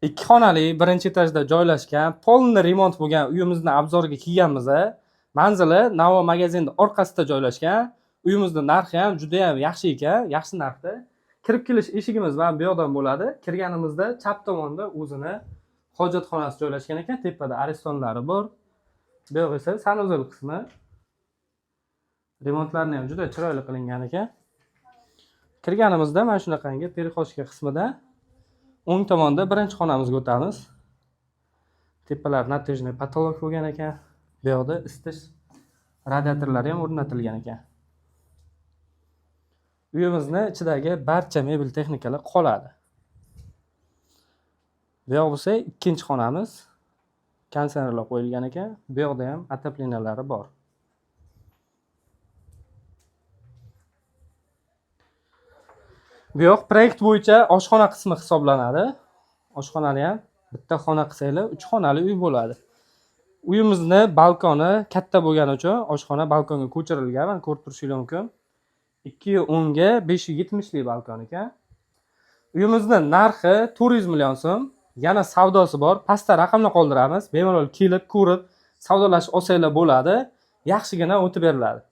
Ikki xonali birinchi etajda joylashgan, polni remont bo'lgan uyimizni obzoriga kelganmiz. Manzili Navo magazinning orqasida joylashgan. Uyimizni narxi ham juda ham yaxshi ekan, yaxshi narxda. Kirib kelish eshigimiz mana bu yoqdan bo'ladi. Kirganimizda chap tomonda o'zini hojatxonasi joylashgan ekan, tepada aristonlari bor. Bu yoq esa sanuzel qismi. Remontlarni ham juda chiroyli qilingan ekan. Kirganimizda mana shunaqangi perixoshka qismida o'ng tomonda birinchi xonamizga o'tamiz. Tepalar natejniy patolog bo'lgan ekan. Bu yoqda isitish radiatorlari ham o'rnatilgan ekan. Uyimizni ichidagi barcha mebel texnikalar qoladi. Bu yoq bo'lsa ikkinchi xonamiz. Konditsionerlar qo'yilgan ekan. Bu yoqda ham отоплениялari bor. Bu yoq proyekt bo'yicha oshxona qismi hisoblanadi. Oshxonani ham bitta xona qilsanglar 3 xonali uy bo'ladi. Uyimizni balkoni katta bo'lgani uchun oshxona balkonga ko'chirilgan, mana ko'rib turishingiz mumkin. 210 ga 570 lik balkon ekan. Uyimizning narxi 400 million so'm. Yana savdosi bor. Pastda raqamni qoldiramiz. Bemalol kelib, ko'rib, savdolashib olsanglar bo'ladi. Yaxshigina o'tib beriladi.